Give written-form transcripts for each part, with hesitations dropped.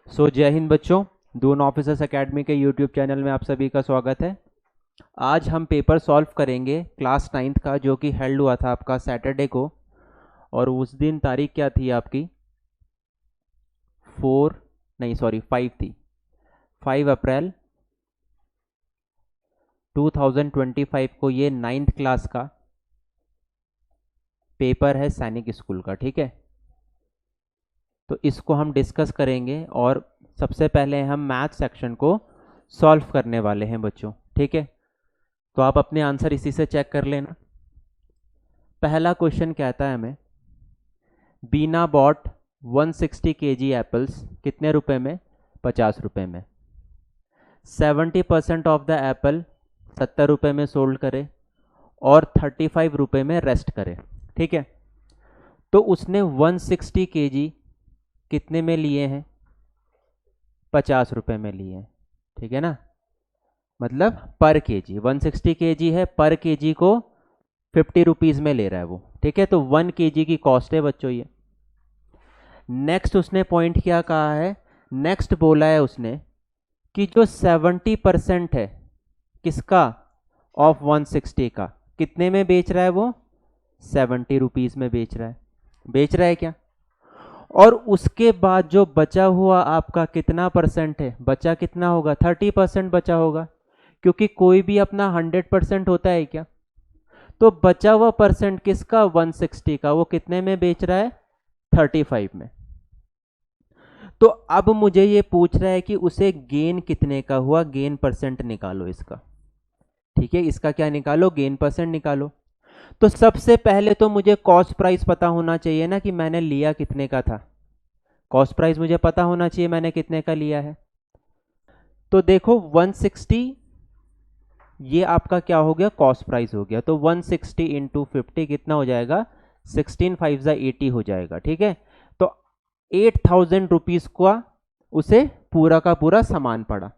जय हिंद बच्चों। Doon officers academy के यूट्यूब चैनल में आप सभी का स्वागत है। आज हम पेपर सॉल्व करेंगे क्लास 9th का, जो कि हेल्ड हुआ था आपका सैटरडे को। और उस दिन तारीख क्या थी आपकी? 5 थी। 5 अप्रैल 2025 को ये 9th क्लास का पेपर है सैनिक स्कूल का। ठीक है, तो इसको हम डिस्कस करेंगे और सबसे पहले हम मैथ सेक्शन को सॉल्व करने वाले हैं बच्चों। ठीक है, तो आप अपने आंसर इसी से चेक कर लेना। पहला क्वेश्चन कहता है हमें, बीना बॉट 160 kg एप्पल्स कितने रुपए में? 50 रुपए में। 70% ऑफ द एप्पल 70 रुपए में सोल्ड करे और 35 रुपए में रेस्ट करे। ठीक है, तो उसने 160 kg कितने में लिए हैं? 50 रुपए में लिए हैं। ठीक है ना, मतलब पर केजी 160 kg है, पर केजी को 50 रुपीज़ में ले रहा है वो। ठीक है, तो 1 kg की कॉस्ट है बच्चों ये। नेक्स्ट उसने पॉइंट क्या कहा है? नेक्स्ट बोला है उसने कि जो 70% है किसका? ऑफ 160 का, कितने में बेच रहा है वो? 70 रुपीज़ में बेच रहा है क्या? और उसके बाद जो बचा हुआ आपका कितना परसेंट है? बचा कितना होगा? 30% बचा होगा, क्योंकि कोई भी अपना 100% होता है क्या? तो बचा हुआ परसेंट किसका? 160 का, वो कितने में बेच रहा है? 35 में। तो अब मुझे ये पूछ रहा है कि उसे गेन कितने का हुआ? गेन परसेंट निकालो इसका। ठीक है, इसका क्या निकालो? गेन परसेंट निकालो। तो सबसे पहले तो मुझे कॉस्ट प्राइस पता होना चाहिए ना कि मैंने लिया कितने का था। कॉस्ट प्राइस मुझे पता होना चाहिए मैंने कितने का लिया है। तो देखो 160 ये आपका क्या हो गया? कॉस्ट प्राइस हो गया। तो 160 इंटू 50 कितना हो जाएगा? 16 5 80 हो जाएगा। ठीक है, तो 8000 रुपीज का उसे पूरा का पूरा सामान पड़ा।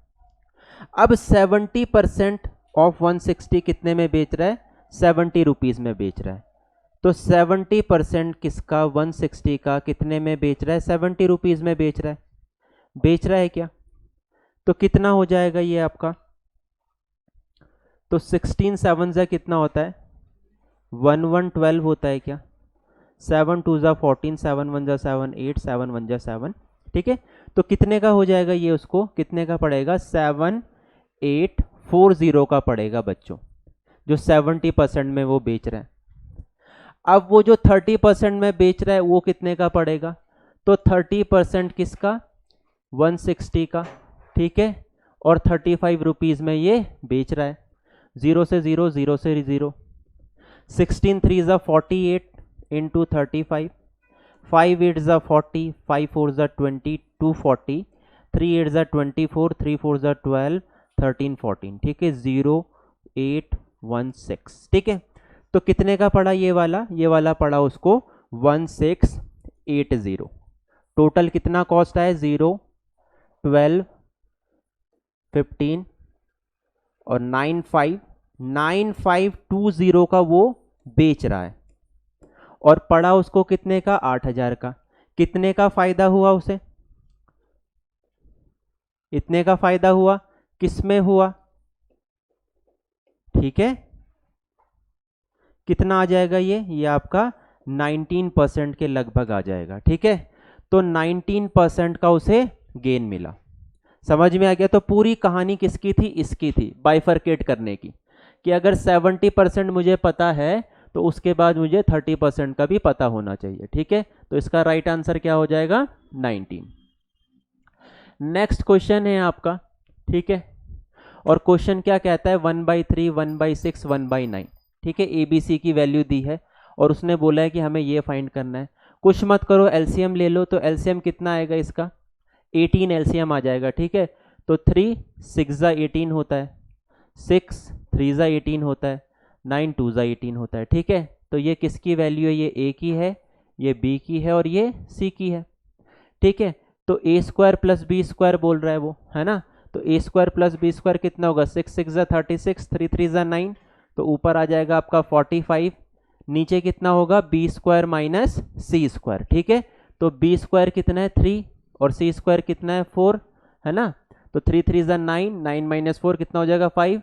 अब 70% ऑफ 160 कितने में बेच रहा है? 70 रुपीज में बेच रहा है। तो 70% किसका? 160 का कितने में बेच रहा है? 70 रुपीज में बेच रहा है क्या? तो कितना हो जाएगा ये आपका? तो 16 7 जा कितना होता है? 1112 होता है क्या? 7 2 जा 14, 7 1 जा 7 8, 7 1 जा 7। ठीक है, तो कितने का हो जाएगा ये? उसको कितने का पड़ेगा? 7840 का पड़ेगा बच्चों, जो 70% में वो बेच रहा है। अब वो जो 30% में बेच रहा है वो कितने का पड़ेगा? तो 30% किसका? 160 का। ठीक है, और 35 रुपीज में ये बेच रहा है। 0 से 0, 0 से 0। 16 3 जा 48 इंटू 35, 5 8 जा 40, 5 4 जा 20, 240, 3 8 जा 24, 3 4 जा 12, 13 14। ठीक है, 0816। ठीक है, तो कितने का पड़ा ये वाला? ये वाला पड़ा उसको 1680। टोटल कितना कॉस्ट आया? 0 12 15 और 9520 का वो बेच रहा है। और पड़ा उसको कितने का? 8000 का। कितने का फायदा हुआ उसे? इतने का फायदा हुआ। किसमें हुआ? ठीक है, कितना आ जाएगा ये आपका 19% के लगभग आ जाएगा। ठीक है, तो 19% का उसे गेन मिला। समझ में आ गया? तो पूरी कहानी किसकी थी? इसकी थी, बाइफरकेट करने की, कि अगर 70% मुझे पता है तो उसके बाद मुझे 30% का भी पता होना चाहिए। ठीक है, तो इसका राइट आंसर क्या हो जाएगा? 19। नेक्स्ट क्वेश्चन है आपका। ठीक है, और क्वेश्चन क्या कहता है? 1/3, 1/6, 1/9। ठीक है, ABC की वैल्यू दी है और उसने बोला है कि हमें ये फाइंड करना है। कुछ मत करो, एलसीएम ले लो। तो एलसीएम कितना आएगा इसका? 18 एलसीएम आ जाएगा। ठीक है, तो 3 6 जा 18 होता है, 6 3 जा 18 होता है, 9 2 जा 18 होता है। ठीक है, तो ये किसकी वैल्यू है? ये ए की है, ये बी की है और ये सी की है। ठीक है, तो ए स्क्वायर प्लस बी स्क्वायर बोल रहा है वो, है ना? तो ए स्क्वायर प्लस बी स्क्वायर कितना होगा? 6 6 जा 36, 3 3 जा 9, तो ऊपर आ जाएगा आपका 45। नीचे कितना होगा? बी स्क्वायर माइनस सी स्क्वायर। ठीक है, तो बी स्क्वायर कितना है? 3 और सी स्क्वायर कितना है 4, है ना। तो 3 3 ज़ा 9, 9 माइनस 4 कितना हो जाएगा 5,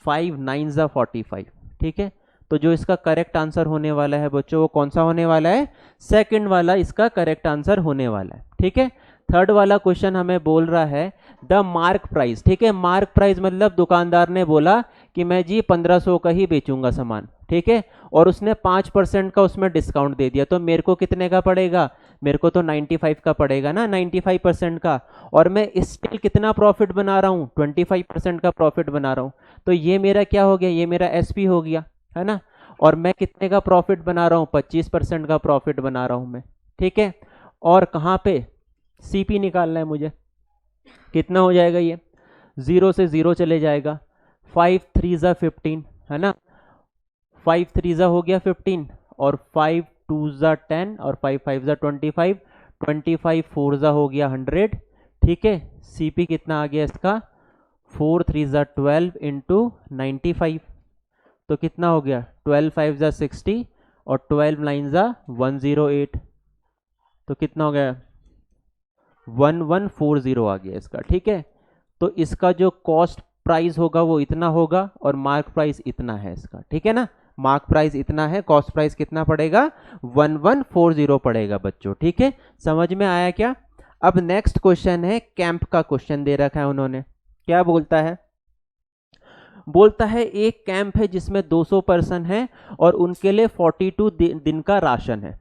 5 9 ज़ा 45, ठीक है। तो जो इसका करेक्ट आंसर होने वाला है बच्चों वो कौन सा होने वाला है, सेकंड वाला इसका करेक्ट आंसर होने वाला है, ठीक है। थर्ड वाला क्वेश्चन हमें बोल रहा है द मार्क प्राइस, ठीक है। मार्क प्राइस मतलब दुकानदार ने बोला कि मैं जी 1500 का ही बेचूंगा सामान, ठीक है, और उसने 5% का उसमें डिस्काउंट दे दिया, तो मेरे को कितने का पड़ेगा, मेरे को तो 95 का पड़ेगा ना, 95% का, और मैं स्टिल कितना प्रॉफिट बना रहा हूँ, 25% का प्रॉफिट बना रहा हूँ। तो ये मेरा क्या हो गया, ये मेरा एसपी हो गया, है ना। और मैं कितने का प्रॉफिट बना रहा हूँ, 25% का प्रॉफिट बना रहा हूँ मैं, ठीक है। और कहाँ पे सीपी निकालना है मुझे, कितना हो जाएगा ये, 0 से 0 चले जाएगा, 5 3 ज़ा 15, है ना, 5 3 ज़ा हो गया 15, और 5 2 ज़ा 10, और 5 5 ज़ा 25, 25 4 ज़ा हो गया 100, ठीक है। सीपी कितना आ गया इसका, 4 3 ज़ा 12 इंटू 95, तो कितना हो गया 12 5 ज़ा 60, और 12 9 ज़ा 108, तो कितना हो गया 1140 आ गया इसका, ठीक है। तो इसका जो कॉस्ट प्राइस होगा वो इतना होगा, और मार्क प्राइस इतना है इसका, ठीक है ना। मार्क प्राइस इतना है, कॉस्ट प्राइस कितना पड़ेगा 1140 पड़ेगा बच्चों, ठीक है। समझ में आया क्या। अब नेक्स्ट क्वेश्चन है कैंप का क्वेश्चन दे रखा है उन्होंने, क्या बोलता है, बोलता है एक कैंप है जिसमें 200 पर्सन है और उनके लिए 42 दिन का राशन है।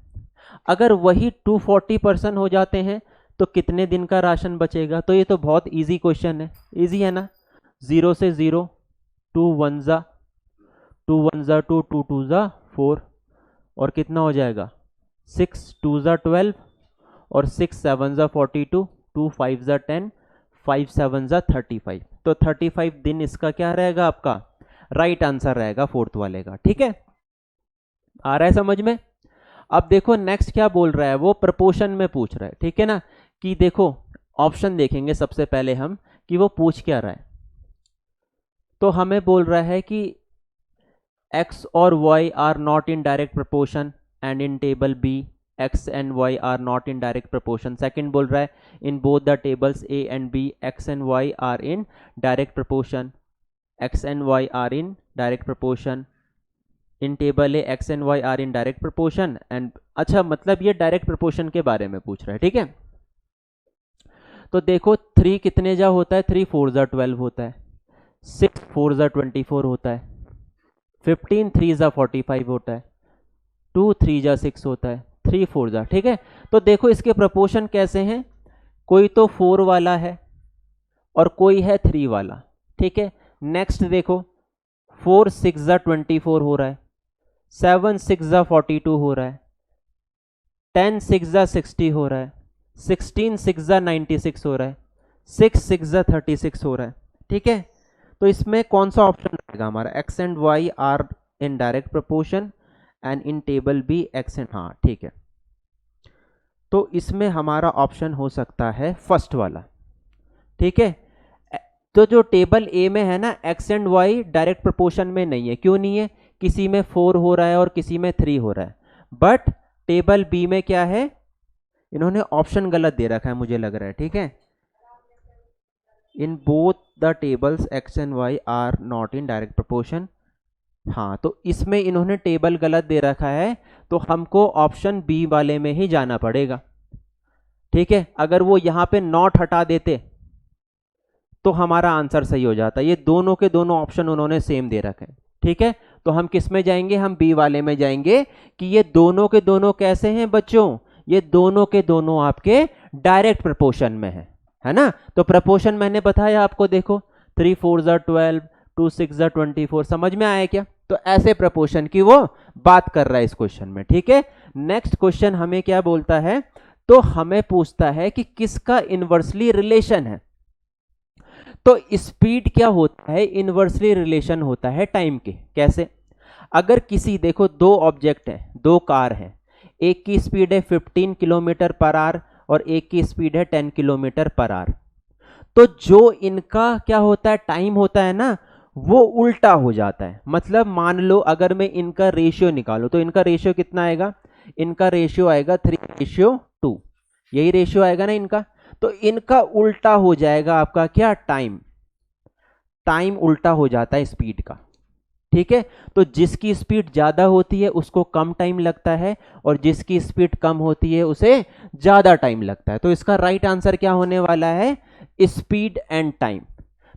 अगर वही 240 पर्सन हो जाते हैं तो कितने दिन का राशन बचेगा। तो ये तो बहुत इजी क्वेश्चन है, इजी है ना। 0 से 0, 2 1 ज़ा 2 1 ज़ा 2, 2 2 ज़ा 4, और कितना हो जाएगा 6 2 ज़ा 12, और 6 7 ज़ा 42, 2 5 ज़ा 10, 5 7 ज़ा 35। तो 35 दिन इसका क्या रहेगा आपका राइट आंसर रहेगा फोर्थ वाले का, ठीक है। आ रहा है समझ में। अब देखो नेक्स्ट क्या बोल रहा है, वो प्रपोर्शन में पूछ रहा है, ठीक है ना। कि देखो ऑप्शन देखेंगे सबसे पहले हम कि वो पूछ क्या रहा है। तो हमें बोल रहा है कि x और y are not in direct proportion and in table B x and y are not in direct proportion. Second बोल रहा है in both the tables a and b x and y are in direct proportion, x and y are in direct proportion, in table A x and y are in direct proportion and, अच्छा मतलब ये direct proportion के बारे में पूछ रहा है, ठीक है। तो देखो 3 कितने जा होता है, 3 4 ज़ा 12 होता है, 6 4 ज़ा 24 होता है, 15 3 ज़ा 45 होता है, 2 3 ज़ा 6 होता है, 3 4 ज़ा, ठीक है। तो देखो इसके प्रपोर्शन कैसे हैं, कोई तो 4 वाला है और कोई है 3 वाला, ठीक है। नेक्स्ट देखो 4 6 ज़ा 24 हो रहा है, 7 6 ज़ा 42 हो रहा है, 10 6 ज़ा 60 हो रहा है, 16 6 ज़ा 96 हो रहा है, 6 6 ज़ा 36 हो रहा है, ठीक है। तो इसमें कौन सा ऑप्शन रहेगा हमारा, x and y are in direct proportion and in table B x and, हाँ ठीक है। तो इसमें हमारा ऑप्शन हो सकता है फर्स्ट वाला, ठीक है। तो जो टेबल ए में है ना x and y direct proportion में नहीं है, क्यों नहीं है, किसी में 4 हो रहा है और किसी में 3 हो रहा है। बट टेबल बी में क्या है, इन्होंने ऑप्शन गलत दे रखा है मुझे लग रहा है, ठीक है। In both the tables x and y are not in direct proportion, हाँ तो इसमें इन्होंने टेबल गलत दे रखा है, तो हमको ऑप्शन बी वाले में ही जाना पड़ेगा, ठीक है। अगर वो यहाँ पे नॉट हटा देते तो हमारा आंसर सही हो जाता। ये दोनों के दोनों ऑप्शन उन्होंने सेम दे रखे हैं, ठीक है। तो हम किस में जाएंगे, हम बी वाले में जाएंगे कि ये दोनों के दोनों कैसे हैं बच्चों, ये दोनों के दोनों आपके डायरेक्ट प्रपोर्शन में है ना। तो प्रपोर्शन मैंने बताया आपको, देखो 3 4 ज़ा 12, 2 6 ज़ा 24, समझ में आया क्या। तो ऐसे प्रपोर्शन की वो बात कर रहा है इस क्वेश्चन में, ठीक है। नेक्स्ट क्वेश्चन हमें क्या बोलता है, तो हमें पूछता है कि किसका इनवर्सली रिलेशन है। तो स्पीड क्या होता है, इनवर्सली रिलेशन होता है टाइम के। कैसे, अगर किसी, देखो दो ऑब्जेक्ट है, दो कार है, एक की स्पीड है 15 किलोमीटर पर आवर और एक की स्पीड है 10 किलोमीटर पर आवर। तो जो इनका क्या होता है, टाइम होता है ना, वो उल्टा हो जाता है। मतलब मान लो अगर मैं इनका रेशियो निकालूं तो इनका रेशियो कितना आएगा, इनका रेशियो आएगा 3:2, यही रेशियो आएगा ना इनका। तो इनका उल्टा हो जाएगा आपका क्या, टाइम। टाइम उल्टा हो जाता है स्पीड का, ठीक है। तो जिसकी स्पीड ज्यादा होती है उसको कम टाइम लगता है, और जिसकी स्पीड कम होती है उसे ज्यादा टाइम लगता है। तो इसका राइट आंसर क्या होने वाला है, स्पीड एंड टाइम।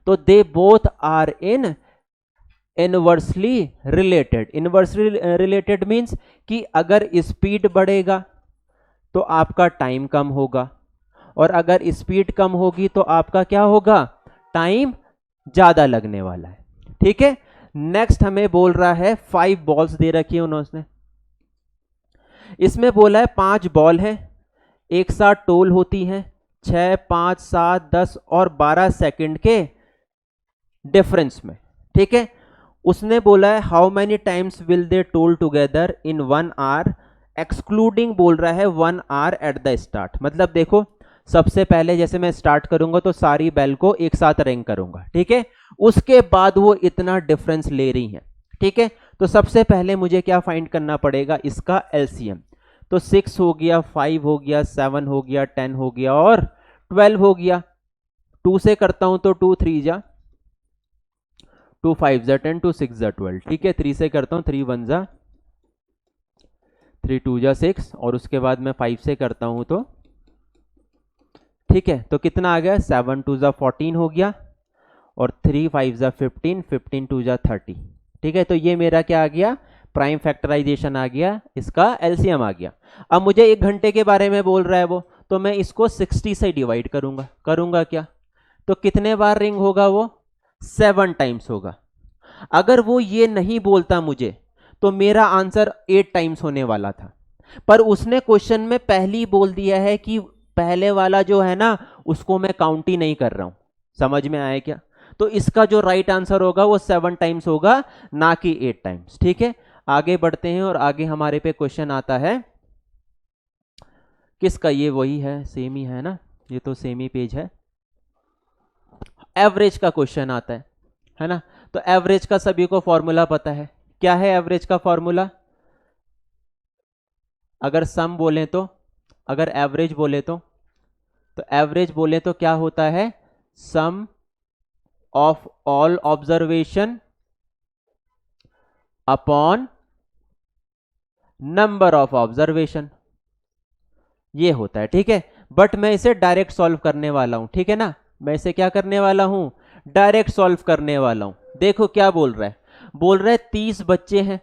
तो they both are in inversely related. Inversely related means कि अगर स्पीड बढ़ेगा तो आपका टाइम कम होगा, और अगर स्पीड कम होगी तो आपका क्या होगा, टाइम ज्यादा लगने वाला है, ठीक है। नेक्स्ट हमें बोल रहा है 5 बॉल्स दे रखी है उन्होंने, इसमें बोला है 5 बॉल है, एक साथ टोल होती हैं 6, 5, 7, 10 और 12 सेकंड के डिफरेंस में, ठीक है। उसने बोला है how many times will they toll together in 1 hour, excluding बोल रहा है 1 आवर एट द स्टार्ट। मतलब देखो, सबसे पहले जैसे मैं स्टार्ट करूंगा तो सारी बेल को एक साथ रिंग करूंगा, ठीक है। उसके बाद वो इतना डिफरेंस ले रही हैं, ठीक है। तो सबसे पहले मुझे क्या फाइंड करना पड़ेगा, इसका एलसीएम। तो 6 हो गया, 5 हो गया, 7 हो गया, 10 हो गया और 12 हो गया। 2 से करता हूं तो 2 3 जा 2 5 जा 10, 2 6 जा 12, ठीक है। 3 से करता हूं 3 1 जा 3 2 जा 6, और उसके बाद मैं 5 से करता हूं तो, ठीक है। तो कितना आ गया, 7 2 जा 14 हो गया, और 3 5 जा 15, 15 2 जा 30, ठीक है। तो ये मेरा क्या आ गया, प्राइम फैक्टराइजेशन आ गया, इसका एलसीएम आ गया। अब मुझे 1 घंटे के बारे में बोल रहा है वो, तो मैं इसको 60 से डिवाइड करूंगा क्या, तो कितने बार रिंग होगा वो, 7 टाइम्स होगा। अगर वो ये नहीं बोलता मुझे तो मेरा आंसर 8 टाइम्स होने वाला था, पर उसने क्वेश्चन में पहली बोल दिया है कि पहले वाला जो है ना उसको मैं काउंट ही नहीं कर रहा हूं। समझ में आया क्या? तो इसका जो राइट आंसर होगा वो 7 टाइम्स होगा, ना कि 8 टाइम्स, ठीक है। आगे बढ़ते हैं, और आगे हमारे पे क्वेश्चन आता है किसका, ये वही है, सेम ही है ना, ये तो सेम ही पेज है। एवरेज का क्वेश्चन आता है ना। तो एवरेज का सभी को फॉर्मूला पता है, क्या है एवरेज का फॉर्मूला? अगर सम बोले तो, अगर एवरेज बोले तो एवरेज बोले तो क्या होता है, sum of all observation upon number of observation, ये होता है, ठीक है। बट मैं इसे डायरेक्ट सॉल्व करने वाला हूं, ठीक है ना। मैं इसे क्या करने वाला हूं, डायरेक्ट सॉल्व करने वाला हूं। देखो क्या बोल रहा है, बोल रहा है 30 बच्चे हैं,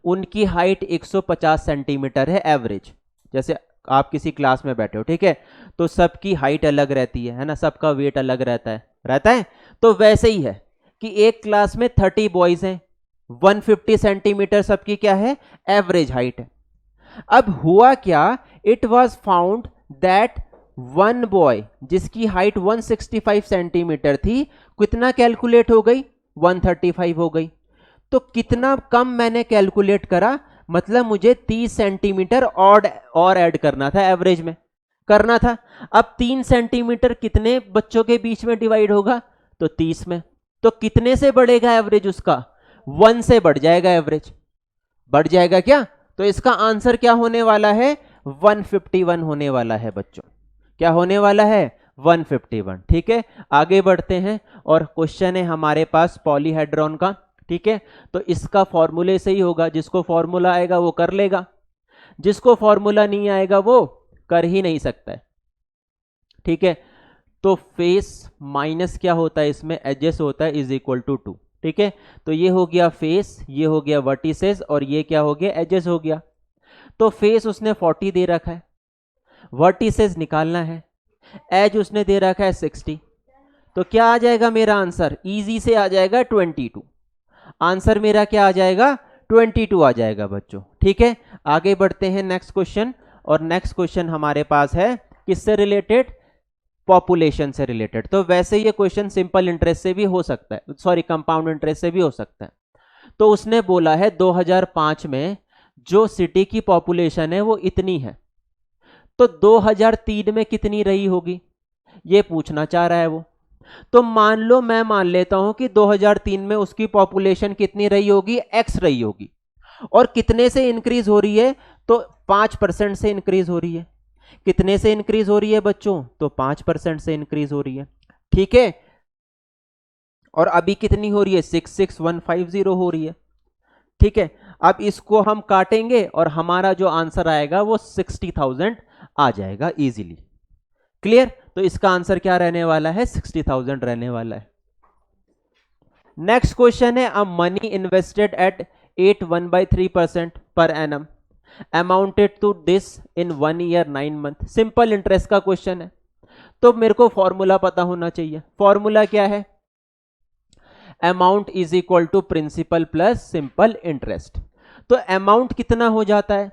उनकी हाइट 150 सेंटीमीटर है एवरेज। जैसे आप किसी क्लास में बैठे हो, ठीक है, तो सबकी हाइट अलग रहती है ना, सबका वेट अलग रहता है। तो वैसे ही है कि एक क्लास में 30 बॉयज हैं, 150 सेंटीमीटर सबकी क्या है, एवरेज हाइट है। अब हुआ क्या, it was found that one boy जिसकी हाइट 165 सेंटीमीटर थी, कितना कैलकुलेट हो गई, 135 हो गई। तो कितना कम मैंने कैलकुलेट करा, मतलब मुझे 30 सेंटीमीटर और ऐड करना था, एवरेज में करना था। अब 3 सेंटीमीटर कितने बच्चों के बीच में डिवाइड होगा, तो 30 में। तो कितने से बढ़ेगा एवरेज उसका, 1 से बढ़ जाएगा एवरेज, बढ़ जाएगा क्या। तो इसका आंसर क्या होने वाला है, 151 होने वाला है बच्चों। क्या होने वाला है, 151, ठीक है। आगे बढ़ते हैं, और क्वेश्चन है हमारे पास पॉलीहेड्रॉन का, ठीक है। तो इसका फॉर्मूले से ही होगा, जिसको फॉर्मूला आएगा वो कर लेगा, जिसको फॉर्मूला नहीं आएगा वो कर ही नहीं सकता है, ठीक है। तो फेस माइनस क्या होता है इसमें, एजेस होता है, इज इक्वल टू 2, ठीक है। तो ये हो गया फेस, ये हो गया वर्टिसेस, और ये क्या हो गया, एजेस हो गया। तो फेस उसने 40 दे रखा है, वर्टिसेस निकालना है, एज उसने दे रखा है 60। तो क्या आ जाएगा मेरा आंसर, इजी से आ जाएगा 22। आंसर मेरा क्या आ जाएगा, 22 आ जाएगा बच्चों, ठीक है। आगे बढ़ते हैं नेक्स्ट क्वेश्चन, और नेक्स्ट क्वेश्चन हमारे पास है किससे रिलेटेड, पॉपुलेशन से रिलेटेड। तो वैसे ये क्वेश्चन सिंपल इंटरेस्ट से भी हो सकता है, सॉरी कंपाउंड इंटरेस्ट से भी हो सकता है। तो उसने बोला है 2005 में जो सिटी की पॉपुलेशन है वो इतनी है, तो 2003 में कितनी रही होगी, ये पूछना चाह रहा है वो। तो मान लो, मैं मान लेता हूं कि 2003 में उसकी पॉपुलेशन कितनी रही होगी, एक्स रही होगी, और कितने से इंक्रीज हो रही है, तो 5% से इंक्रीज हो रही है। कितने से इंक्रीज हो रही है बच्चों? तो 5% से इंक्रीज हो रही है। ठीक है, और अभी कितनी हो रही है? 66150 हो रही है। ठीक है, अब इसको हम काटेंगे और हमारा जो आंसर आएगा वो 60,000 आ जाएगा इजीली। क्लियर? तो इसका आंसर क्या रहने वाला है? 60,000 रहने वाला है। नेक्स्ट क्वेश्चन है, a money invested at 8.13% per annum amounted to this in 1 year 9 month. Simple interest का क्वेश्चन है, तो मेरे को फॉर्मूला पता होना चाहिए। फॉर्मूला क्या है? Amount is equal to principal plus simple interest. तो अमाउंट कितना हो जाता है?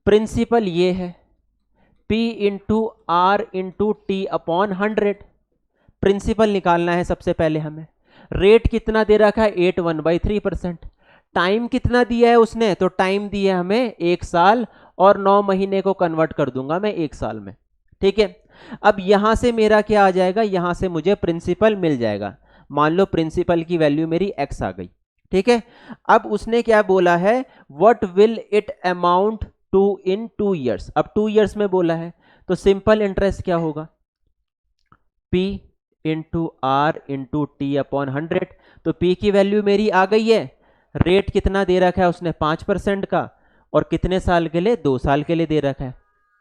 प्रिंसिपल ये है P into R into T upon 100। Principal निकालना है सबसे पहले हमें। रेट कितना दे रखा है? 81/3%। टाइम कितना दिया है उसने? तो टाइम दिया है हमें 1 साल, और 9 महीने को कन्वर्ट कर दूंगा मैं 1 साल में। ठीक है, अब यहां से मेरा क्या आ जाएगा? यहां से मुझे प्रिंसिपल मिल जाएगा। मान लो प्रिंसिपल की वैल्यू मेरी x आ गई। ठीक है, अब उसने क्या बोला है? What will it amount to in 2 years. अब 2 ईयर्स में बोला है, तो सिंपल इंटरेस्ट क्या होगा? P into R into T upon 100। तो P की वैल्यू मेरी आ गई है। रेट कितना दे रखा है उसने? 5% का, और कितने साल के लिए? 2 साल के लिए दे रखा है।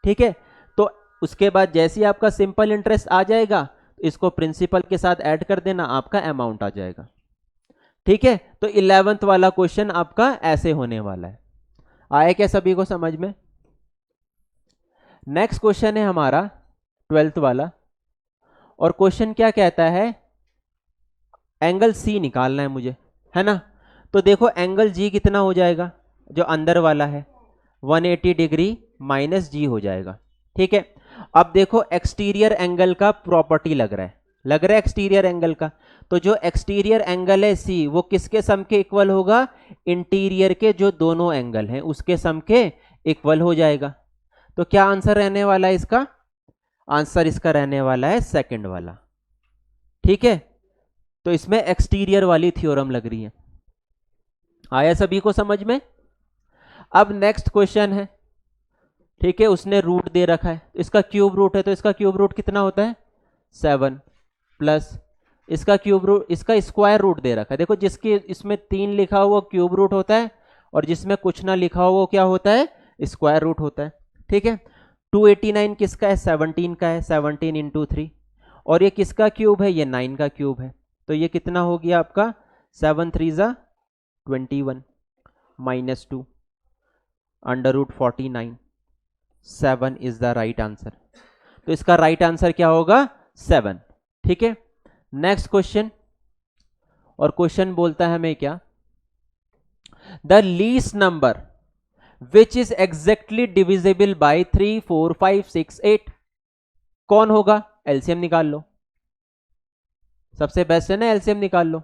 ठीक है, तो उसके बाद जैसे ही आपका सिंपल इंटरेस्ट आ जाएगा, इसको प्रिंसिपल के साथ ऐड कर देना, आपका अमाउंट आ जाएगा। ठीक है, तो 11th वाला क्वेश्चन आपका ऐसे होने वाला है। आया क्या सभी को समझ में? नेक्स्ट क्वेश्चन है हमारा 12th वाला, और क्वेश्चन क्या कहता है? एंगल सी निकालना है मुझे, है ना? तो देखो एंगल जी कितना हो जाएगा? जो अंदर वाला है 180 डिग्री माइनस जी हो जाएगा। ठीक है, अब देखो एक्सटीरियर एंगल का प्रॉपर्टी लग रहा है एक्सटीरियर एंगल का। तो जो एक्सटीरियर एंगल है सी, वो किसके सम के इक्वल होगा? इंटीरियर के जो दोनों एंगल हैं उसके सम के इक्वल हो जाएगा। तो क्या आंसर रहने वाला है इसका? आंसर इसका रहने वाला है सेकंड वाला। ठीक है, तो इसमें एक्सटीरियर वाली थ्योरम लग रही है। आया सभी को समझ में? अब नेक्स्ट क्वेश्चन है। ठीक है, उसने रूट दे रखा है, इसका क्यूब रूट है, तो इसका क्यूब रूट कितना होता है? 7 प्लस इसका क्यूब रूट, इसका स्क्वायर रूट दे रखा है। देखो जिसके इसमें 3 लिखा हुआ वो क्यूब रूट होता है, और जिसमें कुछ ना लिखा हुआ वो क्या होता है? स्क्वायर रूट होता है। ठीक है, 289 किसका है? 17 का है, 17 इंटू 3। और ये किसका क्यूब है? ये 9 का क्यूब है। तो ये कितना हो गया आपका? 7 3 ज़ा 21 minus 2 under root 49। 7 is the right answer. तो इसका राइट आंसर क्या होगा? 7। ठीक है, नेक्स्ट क्वेश्चन, और क्वेश्चन बोलता है हमें क्या? The least number which is exactly divisible by 3 4 5 6 8 कौन होगा? एलसीएम निकाल लो, सबसे बेस्ट है ना, एलसीएम निकाल लो।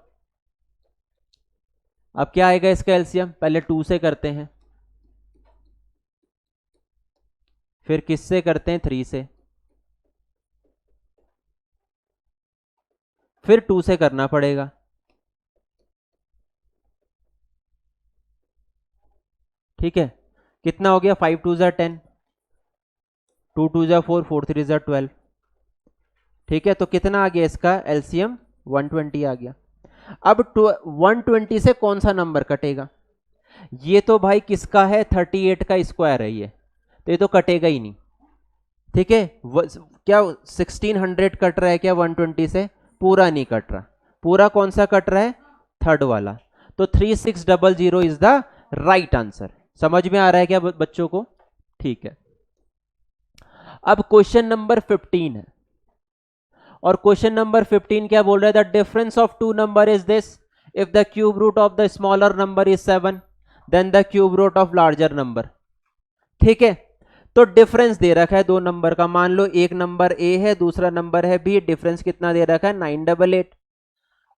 अब क्या आएगा इसका एलसीएम? पहले 2 से करते हैं, फिर किससे करते हैं? 3 से, फिर 2 से करना पड़ेगा। ठीक है, कितना हो गया? 5 2 ज़ा 10, 2 2 ज़ा 4, 4 3 ज़ा 12। ठीक है, तो कितना आ गया इसका एलसीएम? 120 आ गया। अब 120 से कौन सा नंबर कटेगा? ये तो भाई किसका है? 38 का स्क्वायर है ये, तो ये तो कटेगा ही नहीं। ठीक है, क्या 1600 कट रहा है क्या 120 से? पूरा नहीं कट रहा। पूरा कौन सा कट रहा है? थर्ड वाला। तो 3600 इज द राइट आंसर। समझ में आ रहा है क्या बच्चों को? ठीक है, अब क्वेश्चन नंबर 15 है, और क्वेश्चन नंबर 15 क्या बोल रहा है? The difference of two number is this, if the cube root of the smaller number is 7 then the cube root of larger number. ठीक है, तो डिफरेंस दे रखा है दो नंबर का। मान लो एक नंबर ए है, दूसरा नंबर है बी। डिफरेंस कितना दे रखा है? 988।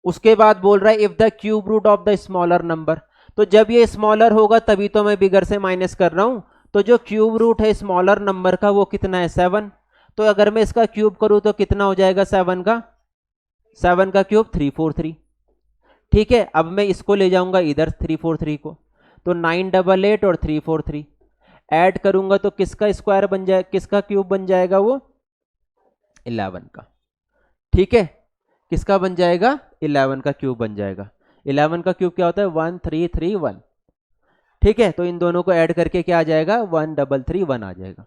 उसके बाद बोल रहा है if the cube root of the smaller number. तो जब ये स्मॉलर होगा तभी तो मैं बिगर से माइनस कर रहा हूं। तो जो क्यूब रूट है स्मॉलर नंबर का वो कितना है? 7। तो अगर मैं इसका क्यूब करूं तो कितना हो जाएगा? 7 का 7 का क्यूब 343। ठीक है, अब मैं इसको ले जाऊंगा इधर 343 को, तो 988 और 343। ऐड करूंगा तो किसका स्क्वायर बन जाए, किसका क्यूब बन जाएगा वो 11 का। ठीक है, किसका बन जाएगा 11 का क्यूब बन जाएगा। 11 का क्यूब क्या होता है 1331। ठीक है, तो इन दोनों को ऐड करके क्या आ जाएगा 1331 आ जाएगा।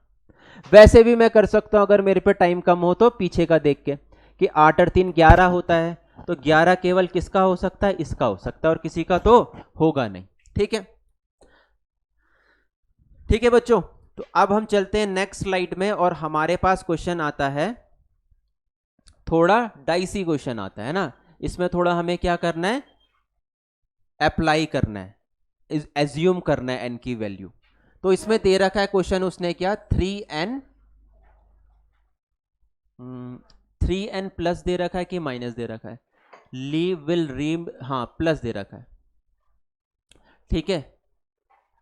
वैसे भी मैं कर सकता हूं अगर मेरे पे टाइम कम हो तो पीछे का देख के कि 8 और 3 11 होता है, तो 11 केवल किसका हो सकता है, इसका हो सकता है और किसी का तो होगा नहीं। ठीक है, ठीक है बच्चों, तो अब हम चलते हैं नेक्स्ट स्लाइड में और हमारे पास क्वेश्चन आता है, थोड़ा डाइसी क्वेश्चन आता है ना, इसमें थोड़ा हमें क्या करना है, अप्लाई करना है, एज्यूम करना है एन की वैल्यू। तो इसमें दे रखा है क्वेश्चन उसने क्या 3n प्लस दे रखा है कि माइनस दे रखा है, लीव विल रीम, हाँ प्लस दे रखा है। ठीक है,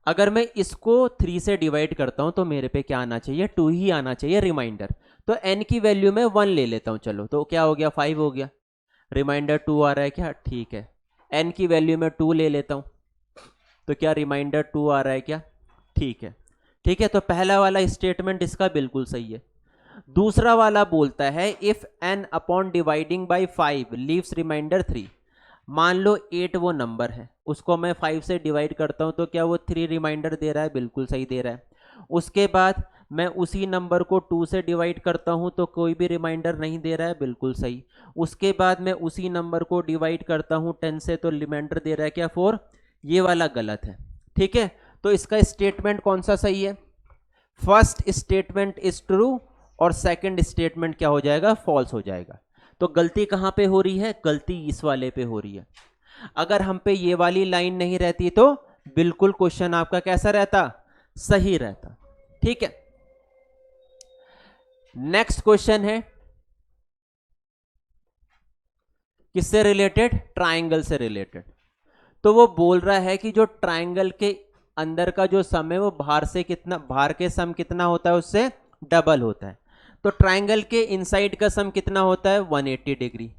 अगर मैं इसको 3 से डिवाइड करता हूं तो मेरे पे क्या आना चाहिए 2 ही आना चाहिए रिमाइंडर। तो n की वैल्यू में 1 ले लेता हूं, चलो तो क्या हो गया 5 हो गया, रिमाइंडर 2 आ रहा है क्या, ठीक है n की वैल्यू में 2 ले लेता हूं तो क्या रिमाइंडर 2 आ रहा है क्या, ठीक है। ठीक है, तो पहला वाला स्टेटमेंट इसका बिल्कुल सही है। दूसरा वाला बोलता है if n upon dividing by 5 leaves remainder 3। मान लो 8 वो नंबर है, उसको मैं 5 से डिवाइड करता हूं तो क्या वो 3 रिमाइंडर दे रहा है, बिल्कुल सही दे रहा है। उसके बाद मैं उसी नंबर को 2 से डिवाइड करता हूं तो कोई भी रिमाइंडर नहीं दे रहा है, बिल्कुल सही। उसके बाद मैं उसी नंबर को डिवाइड करता हूं 10 से तो रिमाइंडर दे रहा है क्या 4, ये वाला गलत है। ठीक है, तो इसका स्टेटमेंट कौन सा सही है, फर्स्ट स्टेटमेंट इज ट्रू और सेकंड स्टेटमेंट क्या हो जाएगा फॉल्स हो जाएगा। तो गलती कहां पे हो रही है, गलती इस वाले पे हो रही है। अगर हम पे ये वाली लाइन नहीं रहती तो बिल्कुल क्वेश्चन आपका कैसा रहता, सही रहता। ठीक है, नेक्स्ट क्वेश्चन है किससे रिलेटेड, ट्राइंगल से रिलेटेड। तो वो बोल रहा है कि जो ट्राइंगल के अंदर का जो सम है वो बाहर से कितना, बाहर के सम कितना होता है उससे डबल होता है। तो ट्राइंगल के इनसाइड का सम कितना होता है 180 डिग्री।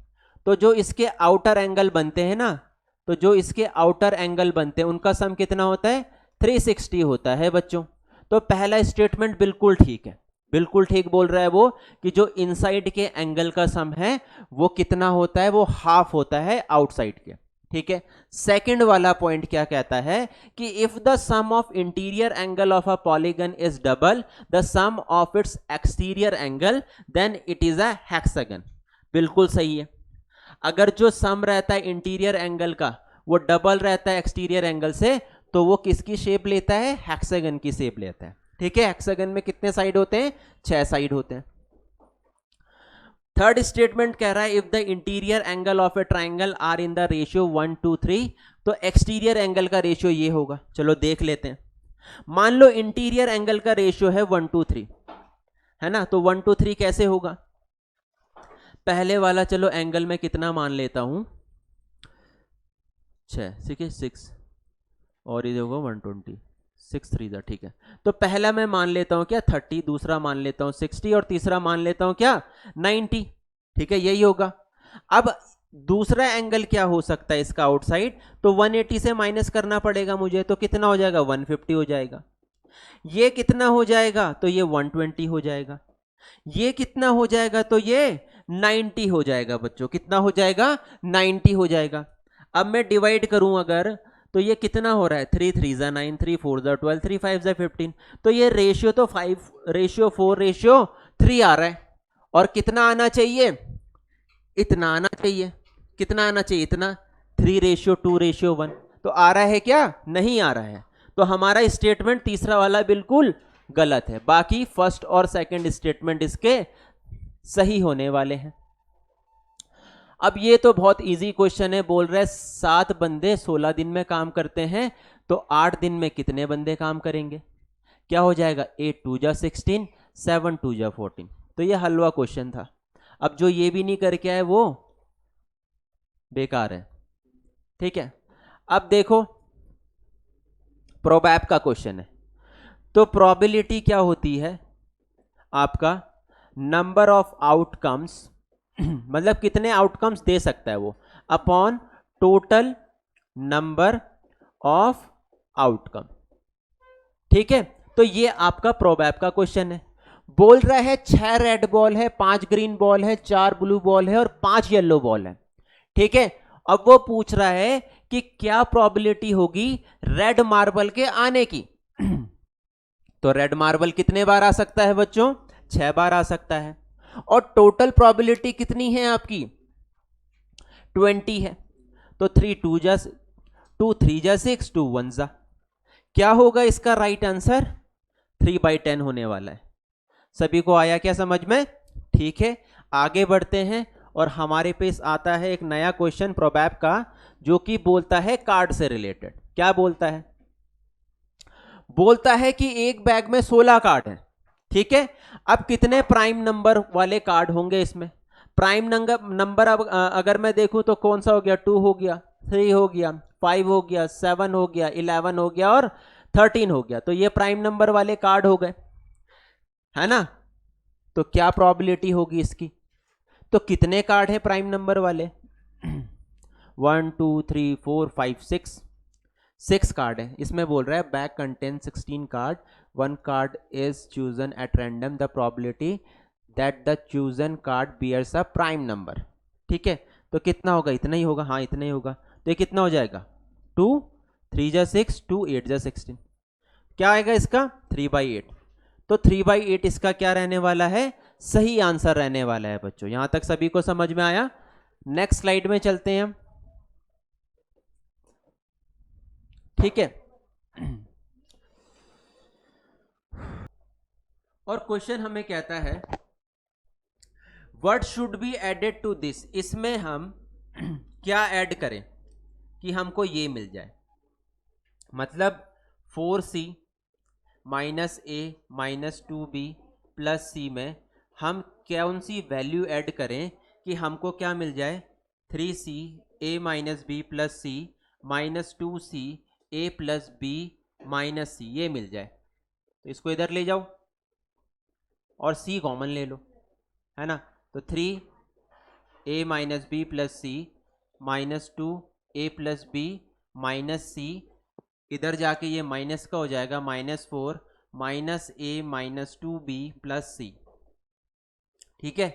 तो जो इसके आउटर एंगल बनते हैं ना, तो जो इसके आउटर एंगल बनते हैं उनका सम कितना होता है 360 होता है बच्चों। तो पहला स्टेटमेंट बिल्कुल ठीक है, बिल्कुल ठीक बोल रहा है वो कि जो इनसाइड के एंगल का सम है वो कितना होता है, वो हाफ होता है आउटसाइड के। ठीक है, सेकंड वाला पॉइंट क्या कहता है कि if the sum of interior angle of a polygon is double the sum of its exterior angle then it is a hexagon. बिल्कुल सही है, अगर जो सम रहता है इंटीरियर एंगल का वो डबल रहता है एक्सटीरियर एंगल से तो वो किसकी शेप लेता है, हेक्सागन की शेप लेता है। ठीक है, हेक्सागन में कितने साइड होते हैं, 6 साइड होते हैं। थर्ड स्टेटमेंट कह रहा है if the interior angle of a triangle are in the ratio 1 to 3 तो एक्सटीरियर एंगल का रेशियो ये होगा। चलो देख लेते हैं, मान लो इंटीरियर एंगल का रेशियो है 1 to 3 है ना, तो 1 to 3 कैसे होगा, पहले वाला चलो एंगल में कितना मान लेता हूं 6, ठीक है 6 और ये होगा 120, 6 3 ठीक है। तो पहला मैं मान लेता हूं क्या 30, दूसरा मान लेता हूं 60 और तीसरा मान लेता हूं क्या 90। ठीक है, यही होगा। अब दूसरा एंगल क्या हो सकता है इसका आउटसाइड, तो 180 से माइनस करना पड़ेगा मुझे, तो कितना हो जाएगा 150 हो जाएगा। ये कितना हो जाएगा, तो ये 120 हो जाएगा। ये कितना हो जाएगा, तो ये 90 हो जाएगा बच्चों, कितना हो जाएगा 90 हो जाएगा। अब मैं डिवाइड करूं अगर तो ये कितना हो रहा है 3 3 जा 9, 3 4 जा 12, 3 5 जा 15। तो ये रेशियो तो 5:4:3 आ रहा है और कितना आना चाहिए, इतना आना चाहिए। कितना आना चाहिए, इतना 3:2:1। तो आ रहा है क्या, नहीं आ रहा है। तो हमारा स्टेटमेंट तीसरा वाला बिल्कुल गलत है, बाकी फर्स्ट और सेकंड स्टेटमेंट इसके सही होने वाले हैं। अब ये तो बहुत इजी क्वेश्चन है, बोल रहे 7 बंदे 16 दिन में काम करते हैं तो 8 दिन में कितने बंदे काम करेंगे, क्या हो जाएगा 8 2 जा 16, 7 2 जा 14। तो ये हलवा क्वेश्चन था। अब जो ये भी नहीं करके आए वो बेकार है। ठीक है, अब देखो प्रोबैब का क्वेश्चन है, तो प्रोबेबिलिटी क्या होती है आपका नंबर ऑफ आउटकम्स मतलब कितने आउटकम्स दे सकता है वो upon total number of outcome. ठीक है, तो ये आपका प्रोबैब का क्वेश्चन है। बोल रहा है 6 रेड बॉल है, 5 ग्रीन बॉल है, 4 ब्लू बॉल है और 5 येलो बॉल है। ठीक है, अब वो पूछ रहा है कि क्या प्रोबेबिलिटी होगी रेड मार्बल के आने की। तो रेड मार्बल कितने बार आ सकता है बच्चों? 6 बार आ सकता है। और टोटल प्रोबेबिलिटी कितनी है आपकी? 20 है। तो 3 2 जा 2 3 जा 6 2 1 जा, क्या होगा इसका राइट आंसर? 3/10 होने वाला है। सभी को आया क्या समझ में? ठीक है, आगे बढ़ते हैं और हमारे पास आता है एक नया क्वेश्चन प्रोबैब का, जो कि बोलता है कार्ड से रिलेटेड। क्या बोलता है? बोलता है कि एक बैग में 16 कार्ड है। ठीक है, अब कितने प्राइम नंबर वाले कार्ड होंगे इसमें? प्राइम नंबर अब अगर मैं देखूं तो कौन सा हो गया? 2 हो गया, 3 हो गया, 5 हो गया, 7 हो गया, 11 हो गया और 13 हो गया। तो ये प्राइम नंबर वाले कार्ड हो गए, है ना? तो क्या प्रोबेबिलिटी होगी इसकी? तो कितने कार्ड है प्राइम नंबर वाले? 1 2 3 4 5 6 कार्ड है। इसमें बोल रहा है bag contain 16 card, 1 card is chosen at random, the probability that the chosen card bears a prime number. ठीक है, तो कितना होगा? इतना ही होगा। हाँ, इतना ही होगा। तो ये कितना हो जाएगा? 2 3 जा 6 2 8 जा 16। क्या आएगा इसका? 3/8। तो 3/8 इसका क्या रहने वाला है? सही आंसर रहने वाला है बच्चों। यहां तक सभी को समझ में आया? नेक्स्ट स्लाइड में चलते हैं हम। ठीक है, और क्वेश्चन हमें कहता है what should be added to this. इसमें हम क्या ऐड करें कि हमको ये मिल जाए? मतलब 4c minus A minus 2b plus सी में हम कौन सी वैल्यू ऐड करें कि हमको क्या मिल जाए? 3c a minus B plus C minus 2c a plus B minus C, ये मिल जाए। तो इसको इधर ले जाओ और c कॉमन ले लो, है ना? तो 3a minus B plus C minus 2a plus B minus C, इधर जाके ये माइनस का हो जाएगा -4 minus A minus 2b plus C. ठीक है,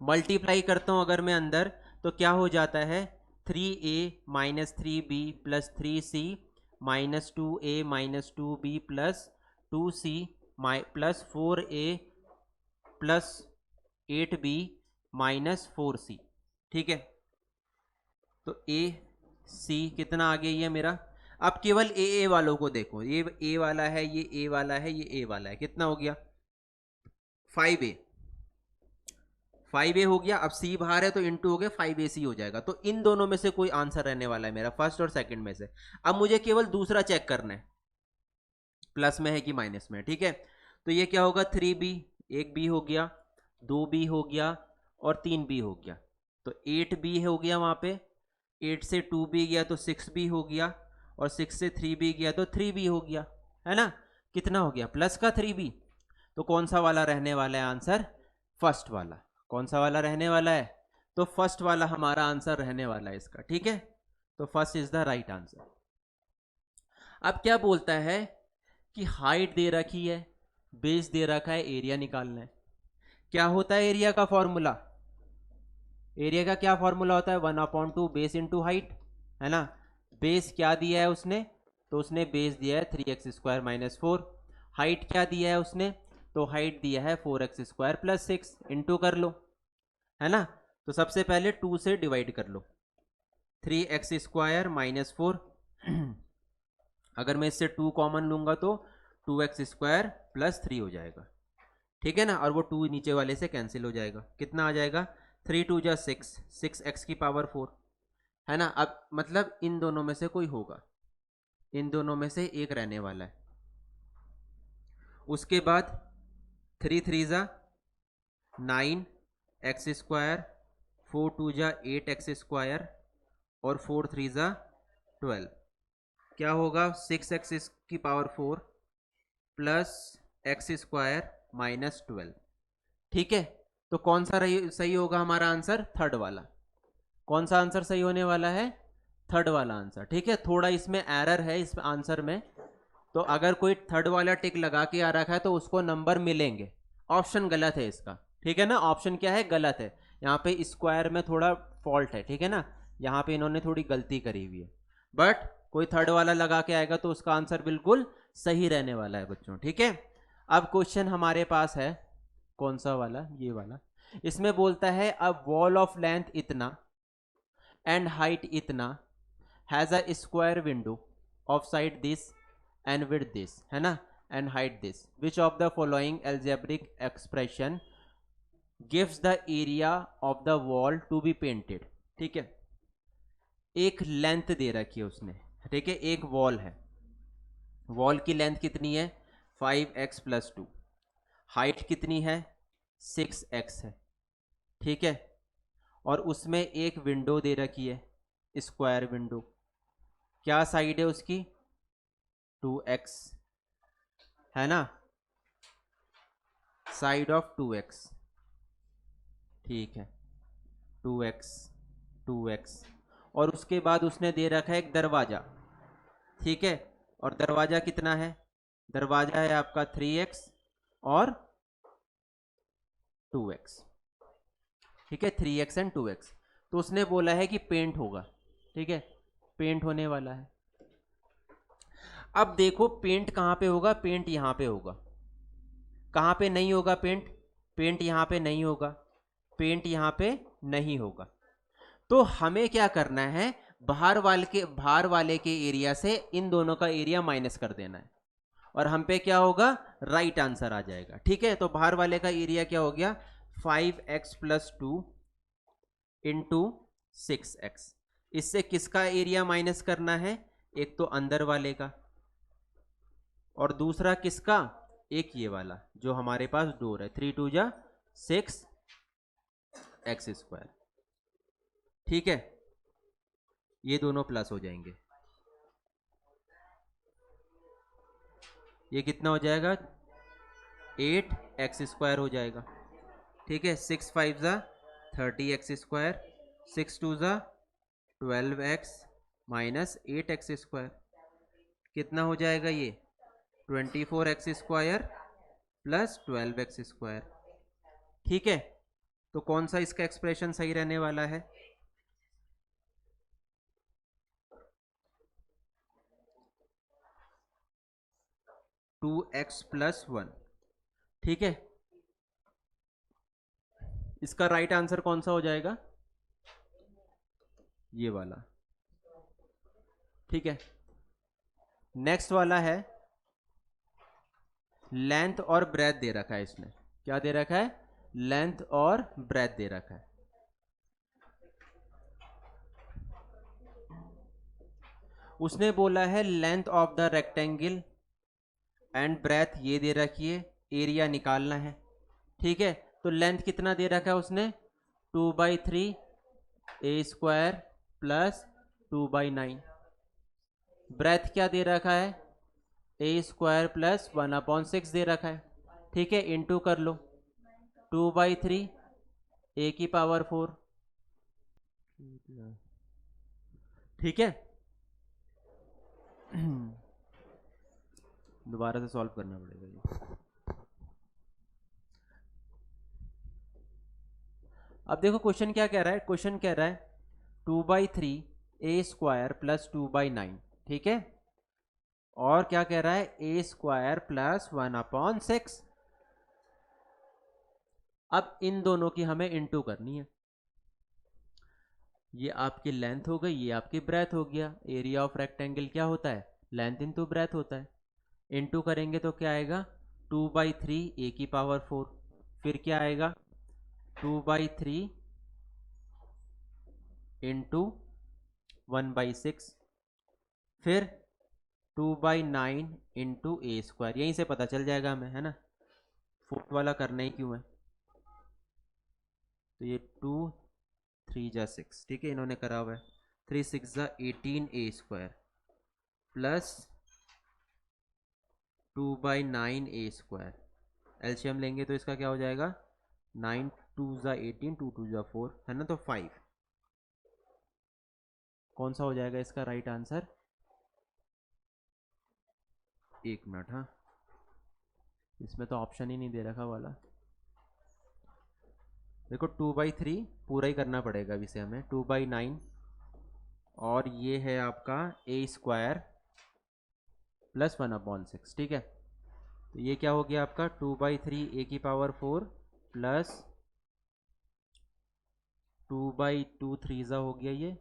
मल्टीप्लाई करता हूं अगर मैं अंदर तो क्या हो जाता है? 3a minus 3b plus 3c minus 2a minus 2b plus 2c plus 4a plus 8b minus 4c। ठीक है, तो a c कितना आ गया ये मेरा? अब केवल ए वालों को देखो, ये ए वाला है, ये ए वाला है, ये ए वाला है। कितना हो गया? 5a हो गया। अब c बाहर है तो इंटू हो गया 5ac हो जाएगा। तो इन दोनों में से कोई आंसर रहने वाला है मेरा, फर्स्ट और सेकंड में से। अब मुझे केवल दूसरा चेक करना है, प्लस में है कि माइनस में। ठीक है, तो ये क्या होगा? 3b, एक b हो गया, 2b हो गया और 3b हो गया। तो 8b हो गया वहां पे, 8 से 2b गया तो 6b हो गया और 6 से 3b गया तो 3b हो गया, है ना? कितना हो गया? प्लस का 3b। तो कौन सा वाला रहने वाला है आंसर? फर्स्ट वाला। कौन सा वाला रहने वाला है? तो फर्स्ट वाला हमारा आंसर रहने वाला है इसका। ठीक है, तो first is the right answer. अब क्या बोलता है कि हाइट दे रखी है, बेस दे रखा है, एरिया निकालना है। क्या होता है एरिया का फॉर्मूला? एरिया का क्या फॉर्मूला होता है? 1/2 बेस इंटू हाइट, है ना? बेस क्या दिया है उसने? तो उसने बेस दिया है 3x² माइनस 4। हाइट क्या दिया है उसने? तो हाइट दिया है 4x² प्लस 6। इंटू कर लो, है ना? तो सबसे पहले 2 से डिवाइड कर लो, 3x² माइनस 4। अगर मैं इससे 2 कॉमन लूंगा तो 2x² प्लस 3 हो जाएगा। ठीक है ना? और वो 2 नीचे वाले से कैंसिल हो जाएगा। कितना आ जाएगा? 3 2 जा 6, 6x की पावर 4, है ना? अब मतलब इन दोनों में से कोई होगा, इन दोनों में से एक रहने वाला है। उसके बाद 3 3 जा 9x², 4 2 जा 8x² और 4 3 जा 12। क्या होगा? 6x की पावर 4 प्लस x² माइनस 12। ठीक है, तो कौन सा सही होगा हमारा आंसर? थर्ड वाला। कौन सा आंसर सही होने वाला है? थर्ड वाला आंसर। ठीक है, थोड़ा इसमें एरर है इस आंसर में, तो अगर कोई थर्ड वाला टिक लगा के आ रखा है तो उसको नंबर मिलेंगे। ऑप्शन गलत है इसका, ठीक है ना, ऑप्शन क्या है, गलत है। यहाँ पे स्क्वायर में थोड़ा फॉल्ट है, ठीक है ना, यहाँ पे इन्होंने थोड़ी गलती करी हुई है। बट कोई थर्ड वाला लगा के आएगा तो उसका आंसर बिल्कुल सही रहने वाला है बच्चों, ठीक है। अब क्वेश्चन हमारे पास है कौन सा वाला, ये वाला। इसमें बोलता है अ वॉल ऑफ लेंथ इतना एंड हाइट इतना has a square window of side this and width this, है ना, and height this, which of the following algebraic expression gives the area of the wall to be painted. ठीक है, एक length दे रखी है उसने, ठीक है, एक वॉल है, वॉल की लेंथ कितनी है 5x+2, हाइट कितनी है 6x है, ठीक है, और उसमें एक विंडो दे रखी है स्क्वायर विंडो, क्या साइड है उसकी 2x, है ना, साइड ऑफ 2x, ठीक है, 2x 2x, और उसके बाद उसने दे रखा है एक दरवाजा, ठीक है, और दरवाजा कितना है, दरवाजा है आपका 3x और 2x, ठीक है, 3x एंड 2x। तो उसने बोला है कि पेंट होगा, ठीक है, पेंट होने वाला है। अब देखो पेंट कहां पे होगा, पेंट यहां पे होगा, कहां पे नहीं होगा पेंट, पेंट यहां पे नहीं होगा, पेंट यहां पे नहीं होगा। तो हमें क्या करना है, बाहर वाले के एरिया से इन दोनों का एरिया माइनस कर देना है, और हम पे क्या होगा, राइट आंसर आ जाएगा, ठीक है। तो बाहर वाले का एरिया क्या हो गया 5x+2 इंटू 6x, इससे किसका एरिया माइनस करना है, एक तो अंदर वाले का और दूसरा किसका, एक ये वाला जो हमारे पास डोर है, 3×2=6x², ठीक है, ये दोनों प्लस हो जाएंगे, ये कितना हो जाएगा 8x² हो जाएगा, ठीक है, 6×5=30x², 6×2=12x माइनस 8x², कितना हो जाएगा ये 24x² प्लस 12x², ठीक है। तो कौन सा इसका एक्सप्रेशन सही रहने वाला है, टू एक्स प्लस वन, ठीक है, इसका राइट आंसर कौन सा हो जाएगा, ये वाला, ठीक है। नेक्स्ट वाला है लेंथ और ब्रेथ दे रखा है इसने, क्या दे रखा है, लेंथ और ब्रेथ दे रखा है। उसने बोला है length of the rectangle and breadth ये दे रखी है, एरिया निकालना है, ठीक है। तो लेंथ कितना दे रखा है उसने 2/3 a² प्लस 2/9, ब्रेथ क्या दे रखा है a² प्लस 1/6 दे रखा है, ठीक है, इंटू कर लो 2/3 a⁴, ठीक है। दोबारा से सॉल्व करना पड़ेगा ये। अब देखो क्वेश्चन क्या कह रहा है, क्वेश्चन कह रहा है 2/3 a² प्लस 2/9, ठीक है, और क्या कह रहा है a² प्लस 1/6। अब इन दोनों की हमें इंटू करनी है, ये आपकी लेंथ हो गई, ये आपकी ब्रेथ हो गया, एरिया ऑफ रेक्टेंगल क्या होता है लेंथ इंटू ब्रेथ होता है, इंटू करेंगे तो क्या आएगा 2/3 a⁴, फिर क्या आएगा 2/3 इंटू 1/6, फिर 2/9 इंटू a², यहीं से पता चल जाएगा हमें, है ना, फोर्थ वाला करना ही क्यों है। तो ये 2×3=6, ठीक है, इन्होंने करा हुआ है, 3×6=18 a² प्लस 2/9 a², एलसीएम लेंगे तो इसका क्या हो जाएगा 9×2=18, 2×2=4, है ना, तो 5, कौन सा हो जाएगा इसका राइट आंसर एक मिनट, हाँ इसमें तो ऑप्शन ही नहीं दे रखा वाला। देखो 2/3 पूरा ही करना पड़ेगा अभी से हमें, 2/9 और ये है आपका a² प्लस 1/6, ठीक है। तो ये क्या हो गया आपका 2/3 a⁴ प्लस 2/2 3 हो गया ये,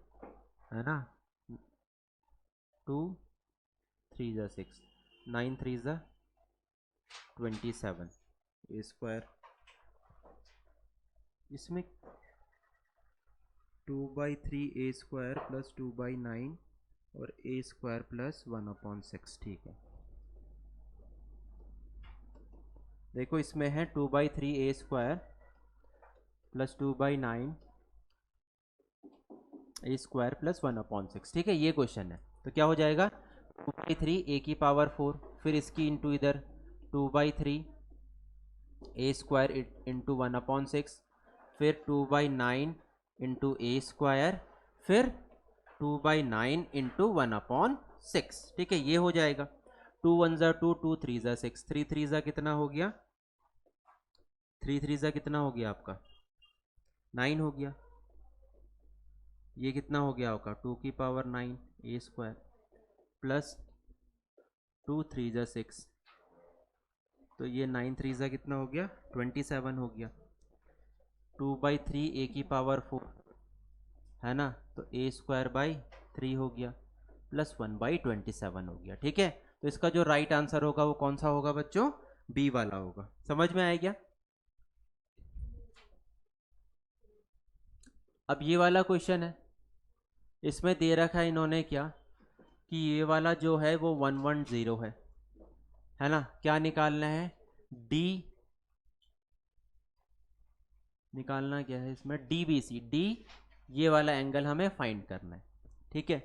है ना, 2 3 6, 9 3 27 a², इसमें 2/3 a² प्लस 2/9 और a² प्लस 1/6, ठीक है। देखो इसमें है 2/3 a² प्लस 2/9 a² प्लस 1/6, ठीक है, ये क्वेश्चन है। तो क्या हो जाएगा 2/3 a⁴, फिर इसकी इंटू इधर 2/3 a² इंटू 1/6, फिर 2/9 इंटू a², फिर 2/9 इंटू 1/6, ठीक है, ये हो जाएगा। 2 1 2, 2 3 6, 3 3 कितना हो गया, 3 3 कितना हो गया आपका 9 हो गया। ये कितना हो गया होगा 2⁹9 a² प्लस 2 3 6, तो ये 9 3 कितना हो गया 27 हो गया। 2/3 a⁴, है ना, तो a²/3 हो गया प्लस 1/27 हो गया, ठीक है। तो इसका जो राइट आंसर होगा वो कौन सा होगा बच्चों, बी वाला होगा। समझ में आया क्या? अब ये वाला क्वेश्चन है, इसमें दे रखा है इन्होंने क्या कि ये वाला जो है वो 110 है ना, क्या निकालना है, डी निकालना क्या है इसमें, DBC, डी ये वाला एंगल हमें फाइंड करना है, ठीक है।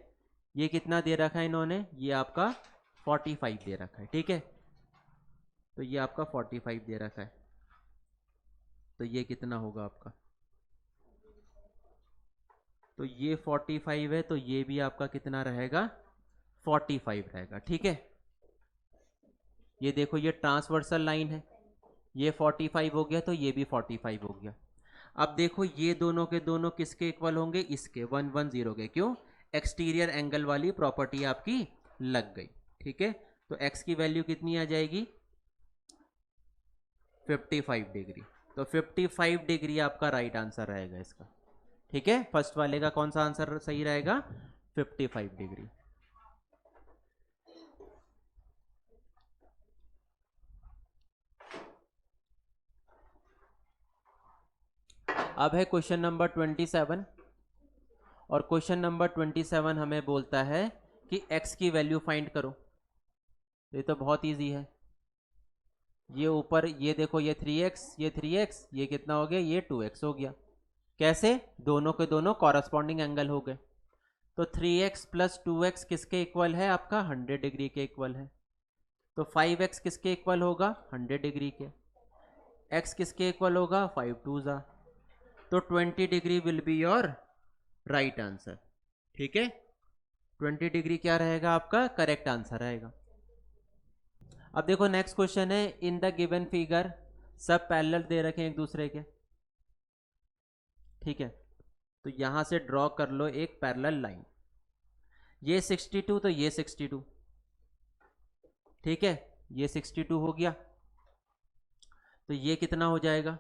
ये कितना दे रखा है इन्होंने, ये आपका 45 दे रखा है, ठीक है। तो ये आपका 45 दे रखा है, तो ये कितना होगा आपका, तो ये 45 है, तो ये भी आपका कितना रहेगा 45 रहेगा, ठीक है। ये देखो ये ट्रांसवर्सल लाइन है, ये 45 हो गया, तो ये भी 45 हो गया। अब देखो ये दोनों के दोनों किसके इक्वल होंगे, इसके 110 के, क्यों, एक्सटीरियर एंगल वाली प्रॉपर्टी आपकी लग गई, ठीक है। तो x की वैल्यू कितनी आ जाएगी 55 डिग्री, तो 55 डिग्री आपका राइट आंसर रहेगा इसका, ठीक है। फर्स्ट वाले का कौन सा आंसर सही रहेगा 55 डिग्री। अब है क्वेश्चन नंबर 27, और क्वेश्चन नंबर 27 हमें बोलता है कि x की वैल्यू फाइंड करो। ये तो बहुत इजी है, ये ऊपर ये देखो ये 3x, ये 3x, ये कितना हो गया, ये 2x हो गया। कैसे, दोनों के दोनों कॉरस्पॉन्डिंग एंगल हो गए। तो 3x प्लस 2x किसके इक्वल है आपका 100 डिग्री के इक्वल है। तो 5x किसके इक्वल होगा 100 डिग्री के, x किसके इक्वल होगा 5 2 जा, तो 20 degree will be your right answer, ठीक है। 20 डिग्री क्या रहेगा आपका करेक्ट आंसर रहेगा। अब देखो नेक्स्ट क्वेश्चन है, इन द गिवन फिगर सब पैरेलल दे रखे हैं एक दूसरे के, ठीक है। तो यहां से ड्रॉ कर लो एक पैरेलल लाइन, ये 62 तो ये 62, ठीक है, ये 62 हो गया। तो ये कितना हो जाएगा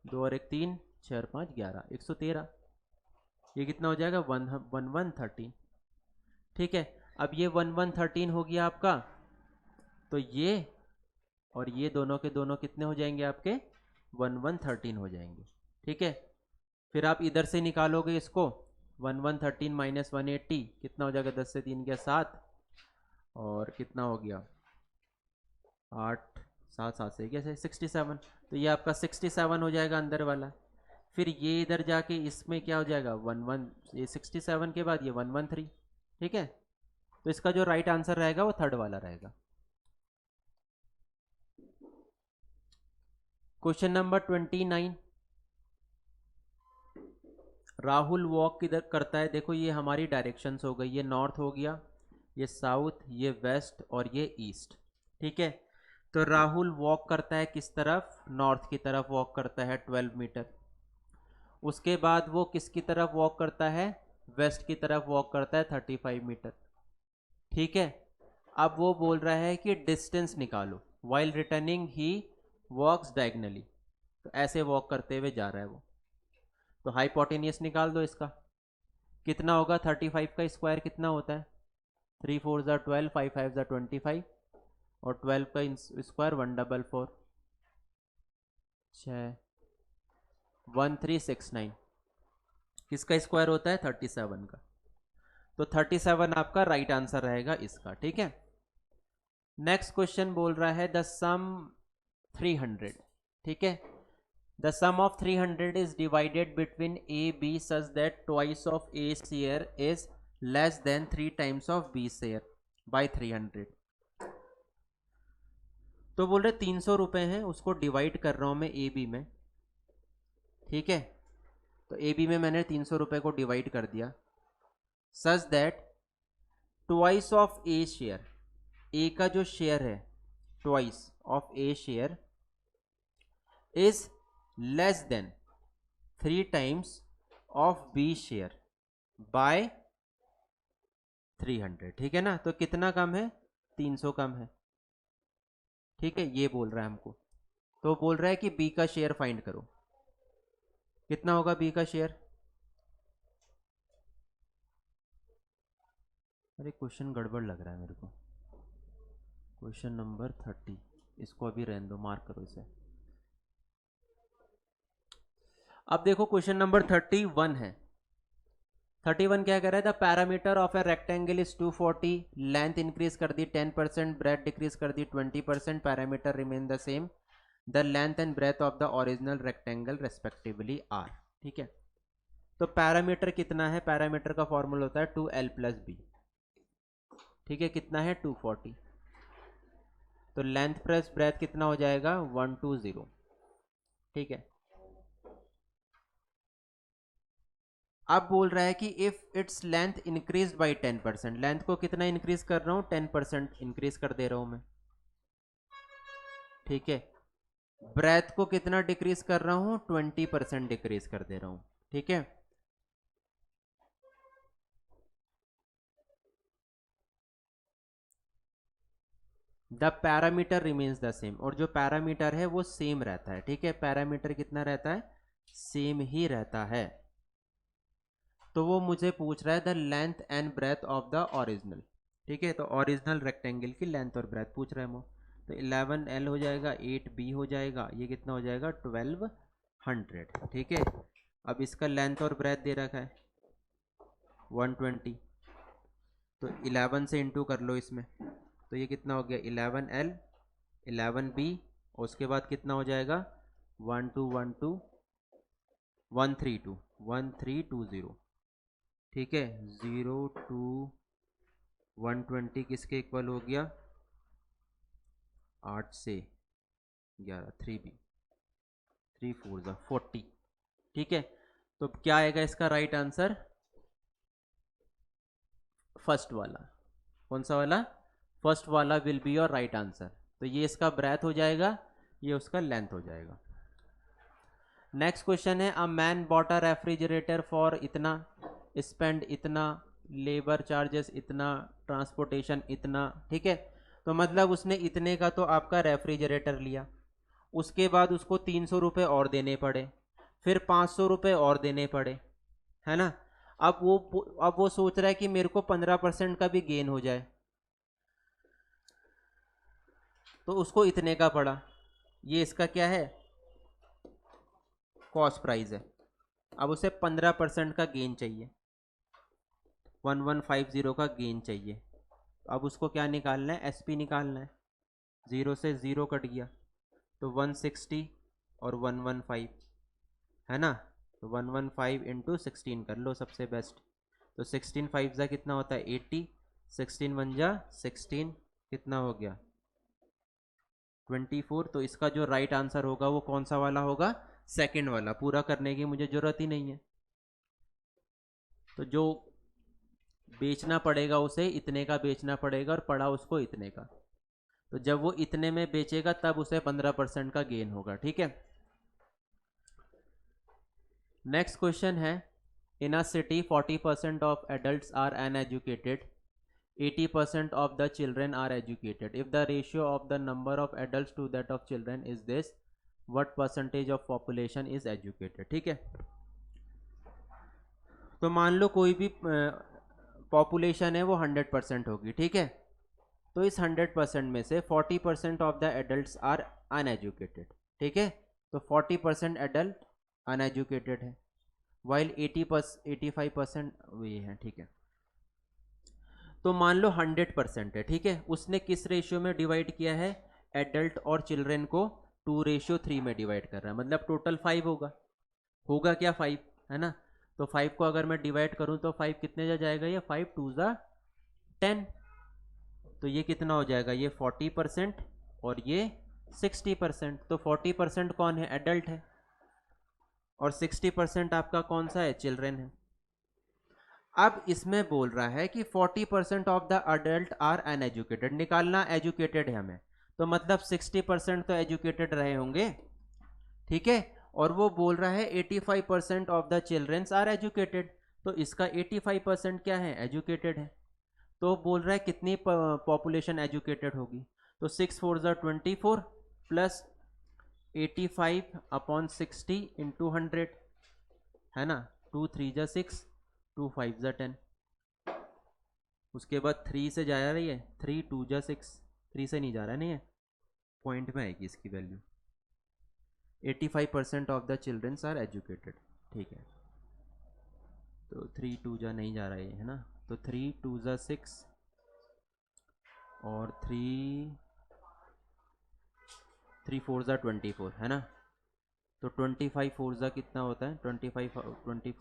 2 और 1 3, 6 और 5 11, 113। ये कितना हो जाएगा 1113, ठीक है। अब ये 1113 हो गया आपका, तो ये और ये दोनों के दोनों कितने हो जाएंगे आपके 1113 हो जाएंगे, ठीक है। फिर आप इधर से निकालोगे इसको 1113 माइनस 180 कितना हो जाएगा, 10 से 3 गया 7, और कितना हो गया 8 7 7 से गया 67, तो ये आपका 67 हो जाएगा अंदर वाला। फिर ये इधर जाके इसमें क्या हो जाएगा 11, ये 67 के बाद ये 113, ठीक है। तो इसका जो राइट आंसर रहेगा वो थर्ड वाला रहेगा। क्वेश्चन नंबर 29, राहुल वॉक किधर करता है, देखो ये हमारी डायरेक्शंस हो गई, ये नॉर्थ हो गया, ये साउथ, ये वेस्ट और ये ईस्ट। ठीक है, तो राहुल वॉक करता है किस तरफ? नॉर्थ की तरफ वॉक करता है 12 मीटर। उसके बाद वो किसकी तरफ वॉक करता है? वेस्ट की तरफ वॉक करता है 35 मीटर। ठीक है, अब वो बोल रहा है कि डिस्टेंस निकालो। वाइल रिटर्निंग ही वॉक्स डायगनली, तो ऐसे वॉक करते हुए जा रहा है वो। तो हाइपोटेनियस निकाल दो इसका। कितना होगा? 35 का स्क्वायर कितना होता है? 3 4 ज़ा 12, 5 5 ज़ा 25 और 12 का स्क्वायर 144, 1369। किसका स्क्वायर होता है? 37 का। तो 37 आपका राइट आंसर रहेगा इसका। ठीक है, नेक्स्ट क्वेश्चन बोल रहा है द सम 300। ठीक है, the sum of 300 is divided between A B such that twice of A share is less than 3 times of B share by 300। तो बोल रहे 300 रुपए हैं, उसको डिवाइड कर रहा हूं मैं ए बी में। ठीक है, तो ए बी में मैंने 300 रुपए को डिवाइड कर दिया such that twice of A share, A का जो शेयर है twice of A share is less than 3 times of B share by 300। ठीक है ना, तो कितना कम है? 300 कम है। ठीक है, ये बोल रहा है हमको। तो बोल रहा है कि बी का शेयर फाइंड करो। कितना होगा बी का शेयर? अरे क्वेश्चन गड़बड़ लग रहा है मेरे को। क्वेश्चन नंबर 30, इसको अभी रहने दो, मार्क करो इसे। अब देखो क्वेश्चन नंबर 31 है। 31 क्या कह रहा है? The parameter of a rectangle is 240, length increase कर दी 10%, ब्रेथ डिक्रीज कर दी 20%, parameter remain the same, the length and breadth of the original rectangle respectively are. ठीक है, तो पैरामीटर कितना है? पैरामीटर का फॉर्मूला होता है 2l प्लस बी। ठीक है, कितना है? 240। तो लेंथ प्लस ब्रेथ कितना हो जाएगा? 120। ठीक है, अब बोल रहा है कि if its length increase by 10%, length को कितना इंक्रीज कर रहा हूं? 10% इंक्रीज कर दे रहा हूं मैं। ठीक है, ब्रेथ को कितना डिक्रीज कर रहा हूं? 20% डिक्रीज कर दे रहा हूं। ठीक है, the parameter remains the same, और जो पैरामीटर है वो सेम रहता है। ठीक है, पैरामीटर कितना रहता है? सेम ही रहता है। तो वो मुझे पूछ रहा है the length and breadth of the original. ठीक है, तो ओरिजिनल रेक्टेंगल की लेंथ और ब्रेथ पूछ रहे हैं वो। तो 11l हो जाएगा, 8b हो जाएगा, ये कितना हो जाएगा? 1200। ठीक है, अब इसका लेंथ और ब्रेथ दे रखा है 120, तो 11 से इंटू कर लो इसमें, तो ये कितना हो गया? 11l, 11b, और उसके बाद कितना हो जाएगा? 1212 132 1320। ठीक है, 0 to 120 किसके इक्वल हो गया? 8 से 11, 3b, 3 4 ज़ा 40। ठीक है, तो क्या आएगा इसका राइट आंसर? फर्स्ट वाला। कौन सा वाला? फर्स्ट वाला will be your right answer. तो ये इसका ब्रेथ हो जाएगा, ये उसका लेंथ हो जाएगा। नेक्स्ट क्वेश्चन है, a man bought a refrigerator for इतना, स्पेंड इतना, लेबर चार्जेस इतना, ट्रांसपोर्टेशन इतना। ठीक है, तो मतलब उसने इतने का तो आपका रेफ्रिजरेटर लिया, उसके बाद उसको 300 रुपये और देने पड़े, फिर 500 रुपये और देने पड़े, है ना। अब वो सोच रहा है कि मेरे को 15% का भी गेन हो जाए, तो उसको इतने का पड़ा। ये इसका क्या है? कॉस्ट प्राइस है। अब उसे 15% का गेन चाहिए, 1150 का गेन चाहिए। अब उसको क्या निकालना है? एसपी निकालना है। 0 से 0 कट गया, तो 160 और 115, है ना। तो 115 इंटू 16 कर लो, सबसे बेस्ट। तो 16 5 जा कितना होता है? 80, 16 1 जा 16, कितना हो गया? 24। तो इसका जो राइट आंसर होगा वो कौन सा वाला होगा? सेकंड वाला। पूरा करने की मुझे जरूरत ही नहीं है। तो जो बेचना पड़ेगा, उसे इतने का बेचना पड़ेगा और पड़ा उसको इतने का। तो जब वो इतने में बेचेगा तब उसे 15% का गेन होगा। ठीक है, नेक्स्ट क्वेश्चन है, in a city 40% of adults are uneducated, 80% of the children are educated. If the ratio of the number of adults to that of children is this, what percentage of population is educated? ठीक है, तो मान लो कोई भी population है वो 100% होगी। ठीक है, तो इस 100% में से 40% of the adult are uneducated. ठीक है, तो 40% एडल्ट अनएजुकेटेड है, वाइल 85% ये है। ठीक है, तो मान लो 100% है। ठीक है, उसने किस रेशियो में डिवाइड किया है, एडल्ट और चिल्ड्रेन को 2:3 में डिवाइड कर रहा है, मतलब टोटल 5 होगा क्या, 5 है ना। तो 5 को अगर मैं डिवाइड करूं तो 5 कितने जा जाएगा, ये 5 2 जा 10, तो ये कितना हो जाएगा, ये 40% और ये 60%। तो 40% कौन है, एडल्ट है, और 60% आपका कौन सा है, चिल्ड्रेन है। अब इसमें बोल रहा है कि 40% of the adult are uneducated, निकालना एजुकेटेड है हमें, तो मतलब 60% तो एजुकेटेड रहे होंगे। ठीक है, और वो बोल रहा है 85% of the childrens are educated, तो इसका 85% क्या है, एजुकेटेड है। तो बोल रहा है कितनी पॉपुलेशन एजुकेटेड होगी, तो 6 4 ज़ा 24 प्लस 85/60 इंटू 100 है ना, 2 3 ज़ा 6 2 5 ज़ा 10, उसके बाद 3 से जा रही है, 3 2 ज़ा 6, 3 से नहीं जा रहा, नहीं है, पॉइंट में आएगी इसकी value. 85% of the childrens are educated. ठीक है, तो 3 2 ज़ा नहीं जा रहा है ना, तो 3 2 ज़ा 6 और 3 4 ज़ा 24 है ना, तो 25 4 ज़ा कितना होता है, 25 4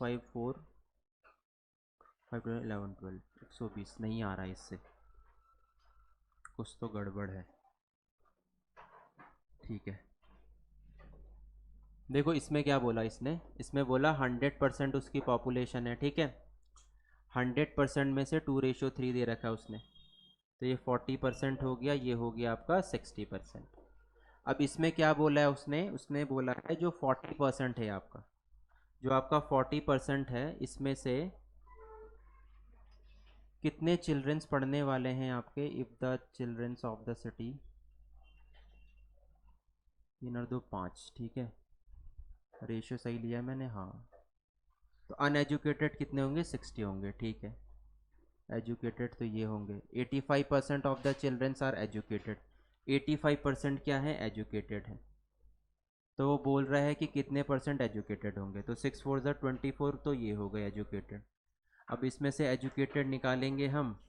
5 11 12 120 नहीं आ रहा है, इससे कुछ तो गड़बड़ है। ठीक है, देखो इसमें क्या बोला इसमें बोला 100% उसकी पॉपुलेशन है। ठीक है, 100% में से 2:3 दे रखा है उसने, तो ये 40% हो गया, ये हो गया आपका 60%। अब इसमें क्या बोला है उसने बोला है जो 40% है आपका, जो आपका 40% है, इसमें से कितने चिल्ड्रंस पढ़ने वाले हैं आपके, if the childrens of the city 3 और 2 5। ठीक है, रेशियो सही लिया मैंने, हाँ। तो अनएजुकेटेड कितने होंगे, 60 होंगे। ठीक है, एजुकेटेड तो ये होंगे, 85% of the childrens are educated, 85% क्या है, एजुकेटेड है। तो वो बोल रहा है कि कितने परसेंट एजुकेटेड होंगे, तो 6 4 ज़ा 24, तो ये हो गए एजुकेटेड। अब इसमें से एजुकेटेड निकालेंगे हम,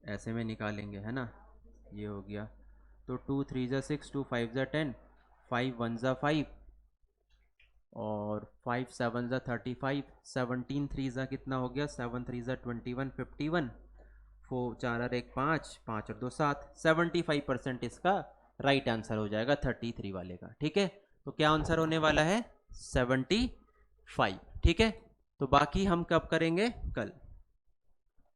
ऐसे में निकालेंगे है ना, ये हो गया, तो 2 3 ज़ा 6 2 5 ज़ा 10 5 1 ज़ा 5 और 5 7 ज़ा 35 17 3 ज़ा कितना हो गया, 7 3 ज़ा 21 51 4 4 और 1 5 5 और 2 7, 75% इसका राइट आंसर हो जाएगा 33 वाले का। ठीक है, तो क्या आंसर होने वाला है, 75। ठीक है, तो बाकी हम कब करेंगे, कल।